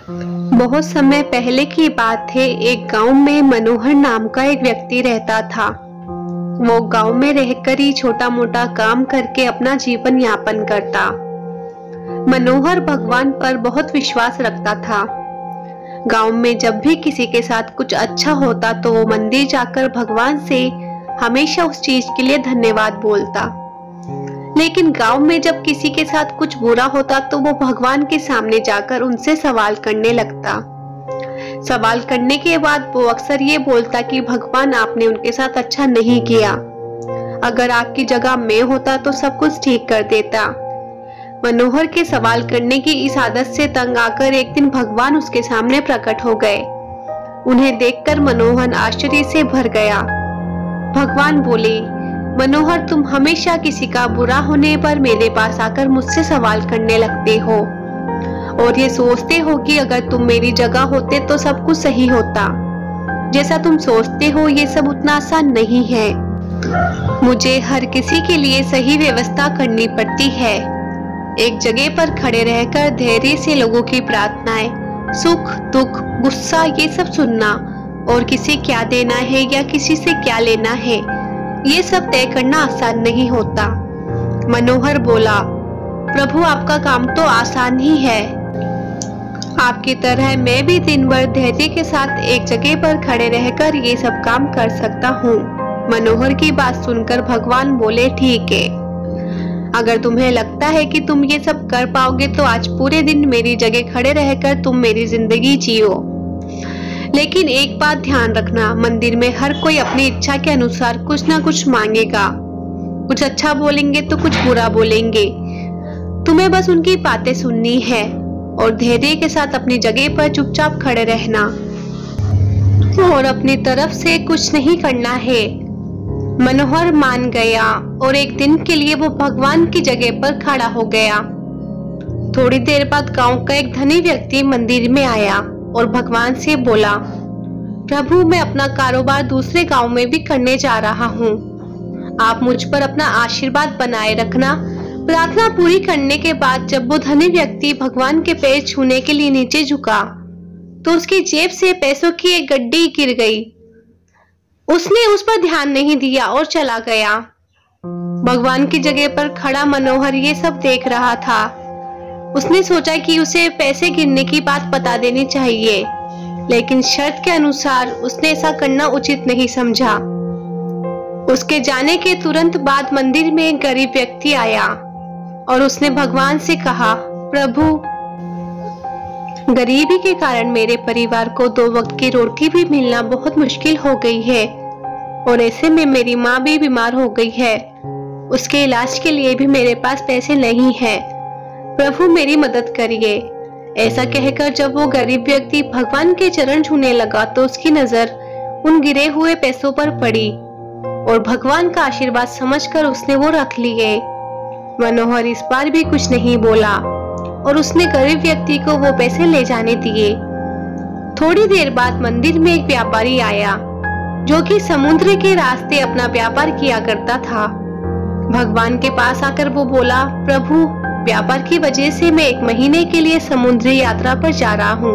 बहुत समय पहले की बात है। एक गांव में मनोहर नाम का एक व्यक्ति रहता था। वो गांव में रहकर ही छोटा मोटा काम करके अपना जीवन यापन करता। मनोहर भगवान पर बहुत विश्वास रखता था। गांव में जब भी किसी के साथ कुछ अच्छा होता तो वो मंदिर जाकर भगवान से हमेशा उस चीज के लिए धन्यवाद बोलता। लेकिन गांव में जब किसी के साथ कुछ बुरा होता तो वो भगवान के सामने जाकर उनसे सवाल करने लगता। सवाल करने के बाद वो अक्सर ये बोलता कि भगवान आपने उनके साथ अच्छा नहीं किया। अगर आपकी जगह मैं होता तो सब कुछ ठीक कर देता। मनोहर के सवाल करने की इस आदत से तंग आकर एक दिन भगवान उसके सामने प्रकट हो गए। उन्हें देखकर मनोहर आश्चर्य से भर गया। भगवान बोले, मनोहर तुम हमेशा किसी का बुरा होने पर मेरे पास आकर मुझसे सवाल करने लगते हो और ये सोचते हो कि अगर तुम मेरी जगह होते तो सब कुछ सही होता। जैसा तुम सोचते हो ये सब उतना आसान नहीं है। मुझे हर किसी के लिए सही व्यवस्था करनी पड़ती है। एक जगह पर खड़े रहकर धैर्य से लोगों की प्रार्थनाएं, सुख दुख गुस्सा ये सब सुनना और किसे क्या देना है या किसी से क्या लेना है ये सब तय करना आसान नहीं होता। मनोहर बोला, प्रभु आपका काम तो आसान ही है। आपकी तरह मैं भी दिन भर धैर्य के साथ एक जगह पर खड़े रहकर ये सब काम कर सकता हूँ। मनोहर की बात सुनकर भगवान बोले, ठीक है, अगर तुम्हें लगता है कि तुम ये सब कर पाओगे तो आज पूरे दिन मेरी जगह खड़े रहकर तुम मेरी जिंदगी जियो। लेकिन एक बात ध्यान रखना, मंदिर में हर कोई अपनी इच्छा के अनुसार कुछ ना कुछ मांगेगा। कुछ अच्छा बोलेंगे तो कुछ बुरा बोलेंगे। तुम्हें बस उनकी बातें सुननी है और धैर्य के साथ अपनी जगह पर चुपचाप खड़े रहना और अपनी तरफ से कुछ नहीं करना है। मनोहर मान गया और एक दिन के लिए वो भगवान की जगह पर खड़ा हो गया। थोड़ी देर बाद गांव का एक धनी व्यक्ति मंदिर में आया और भगवान से बोला, प्रभु मैं अपना कारोबार दूसरे गांव में भी करने जा रहा हूँ। आप मुझ पर अपना आशीर्वाद बनाए रखना। प्रार्थना पूरी करने के बाद जब वो धनी व्यक्ति भगवान के पैर छूने के लिए नीचे झुका तो उसकी जेब से पैसों की एक गड्डी गिर गई। उसने उस पर ध्यान नहीं दिया और चला गया। भगवान की जगह पर खड़ा मनोहर ये सब देख रहा था। उसने सोचा कि उसे पैसे गिरने की बात बता देनी चाहिए, लेकिन शर्त के अनुसार उसने ऐसा करना उचित नहीं समझा। उसके जाने के तुरंत बाद मंदिर में एक गरीब व्यक्ति आया और उसने भगवान से कहा, प्रभु गरीबी के कारण मेरे परिवार को 2 वक्त की रोटी भी मिलना बहुत मुश्किल हो गई है और ऐसे में मेरी माँ भी बीमार हो गई है। उसके इलाज के लिए भी मेरे पास पैसे नहीं है। प्रभु मेरी मदद करिए। ऐसा कहकर जब वो गरीब व्यक्ति भगवान के चरण छूने लगा तो उसकी नजर उन गिरे हुए पैसों पर पड़ी और भगवान का आशीर्वाद समझकर उसने वो रख लिए। मनोहर इस बार भी कुछ नहीं बोला और उसने गरीब व्यक्ति को वो पैसे ले जाने दिए। थोड़ी देर बाद मंदिर में एक व्यापारी आया जो कि समुद्र के रास्ते अपना व्यापार किया करता था। भगवान के पास आकर वो बोला, प्रभु व्यापार की वजह से मैं 1 महीने के लिए समुद्री यात्रा पर जा रहा हूँ।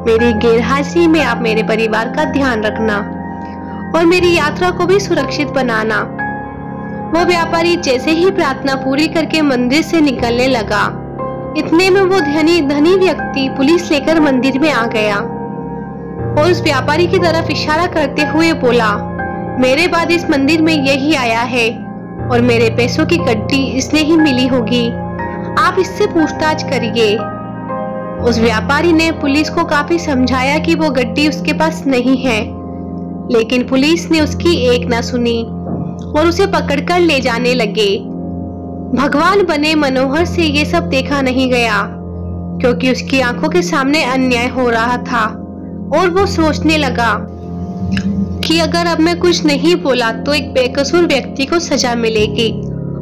मेरी गैरहाजिरी में आप मेरे परिवार का ध्यान रखना और मेरी यात्रा को भी सुरक्षित बनाना। वो व्यापारी जैसे ही प्रार्थना पूरी करके मंदिर से निकलने लगा, इतने में वो धनी व्यक्ति पुलिस लेकर मंदिर में आ गया और उस व्यापारी की तरफ इशारा करते हुए बोला, मेरे बाद इस मंदिर में यही आया है और मेरे पैसों की गड्डी इसने ही मिली होगी। आप इससे पूछताछ करिए। उस व्यापारी ने पुलिस को काफी समझाया कि वो गड्डी उसके पास नहीं है, लेकिन पुलिस ने उसकी एक ना सुनी और उसे पकड़कर ले जाने लगे। भगवान बने मनोहर से ये सब देखा नहीं गया क्योंकि उसकी आंखों के सामने अन्याय हो रहा था और वो सोचने लगा कि अगर अब मैं कुछ नहीं बोला तो एक बेकसूर व्यक्ति को सजा मिलेगी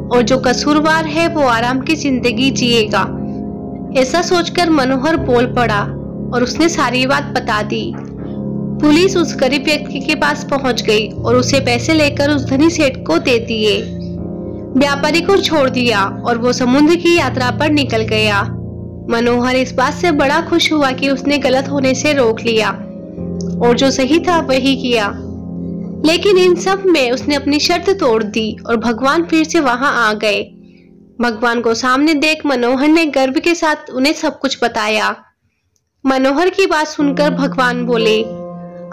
और जो कसूरवार है वो आराम की जिंदगी जिएगा। ऐसा सोचकर मनोहर बोल पड़ा और उसने सारी बात बता दी। पुलिस उस गरीब व्यक्ति के पास पहुंच गई और उसे पैसे लेकर उस धनी सेठ को दे दिए। व्यापारी को छोड़ दिया और वो समुद्र की यात्रा पर निकल गया। मनोहर इस बात से बड़ा खुश हुआ कि उसने गलत होने से रोक लिया और जो सही था वही किया। लेकिन इन सब में उसने अपनी शर्त तोड़ दी और भगवान फिर से वहां आ गए। भगवान को सामने देख मनोहर ने गर्व के साथ उन्हें सब कुछ बताया। मनोहर की बात सुनकर भगवान बोले,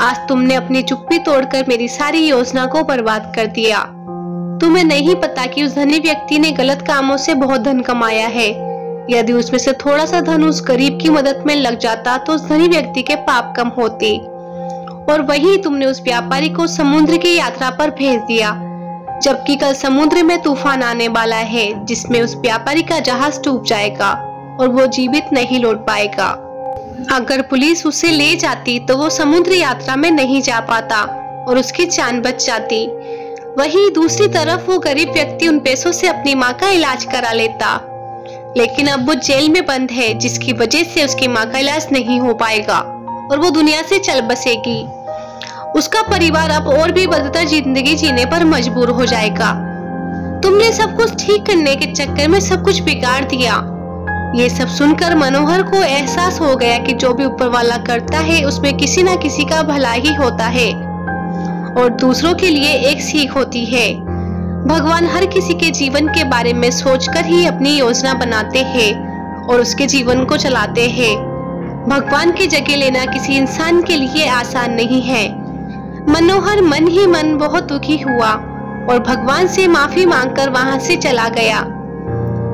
आज तुमने अपनी चुप्पी तोड़कर मेरी सारी योजना को बर्बाद कर दिया। तुम्हें नहीं पता कि उस धनी व्यक्ति ने गलत कामों से बहुत धन कमाया है। यदि उसमें से थोड़ा सा धन उस गरीब की मदद में लग जाता तो उस धनी व्यक्ति के पाप कम होते। और वही तुमने उस व्यापारी को समुद्र की यात्रा पर भेज दिया, जबकि कल समुद्र में तूफान आने वाला है जिसमें उस व्यापारी का जहाज डूब जाएगा और वो जीवित नहीं लौट पाएगा। अगर पुलिस उसे ले जाती तो वो समुद्र यात्रा में नहीं जा पाता और उसकी जान बच जाती। वहीं दूसरी तरफ वो गरीब व्यक्ति उन पैसों से अपनी माँ का इलाज करा लेता। लेकिन अब वो जेल में बंद है, जिसकी वजह से उसकी माँ का इलाज नहीं हो पाएगा और वो दुनिया से चल बसेगी। उसका परिवार अब और भी बदतर जिंदगी जीने पर मजबूर हो जाएगा। तुमने सब कुछ ठीक करने के चक्कर में सब कुछ बिगाड़ दिया। ये सब सुनकर मनोहर को एहसास हो गया कि जो भी ऊपर वाला करता है उसमें किसी न किसी का भला ही होता है और दूसरों के लिए एक सीख होती है। भगवान हर किसी के जीवन के बारे में सोचकर ही अपनी योजना बनाते हैं और उसके जीवन को चलाते हैं। भगवान की जगह लेना किसी इंसान के लिए आसान नहीं है। मनोहर मन ही मन बहुत दुखी हुआ और भगवान से माफी मांगकर वहां से चला गया।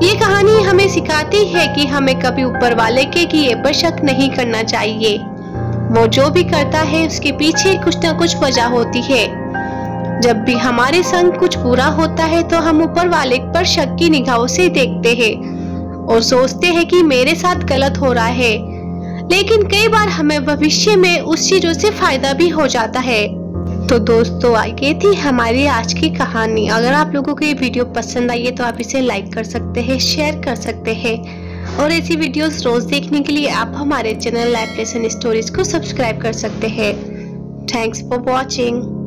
ये कहानी हमें सिखाती है कि हमें कभी ऊपर वाले के किए पर शक नहीं करना चाहिए। वो जो भी करता है उसके पीछे कुछ न कुछ वजह होती है। जब भी हमारे संग कुछ बुरा होता है तो हम ऊपर वाले पर शक की निगाहों से देखते हैं और सोचते हैं कि मेरे साथ गलत हो रहा है। लेकिन कई बार हमें भविष्य में उस चीजों से फायदा भी हो जाता है। तो दोस्तों, ये थी हमारी आज की कहानी। अगर आप लोगों को ये वीडियो पसंद आई है तो आप इसे लाइक कर सकते हैं, शेयर कर सकते हैं और ऐसी वीडियोस रोज देखने के लिए आप हमारे चैनल लाइफ लेसन स्टोरीज को सब्सक्राइब कर सकते हैं। Thanks for watching.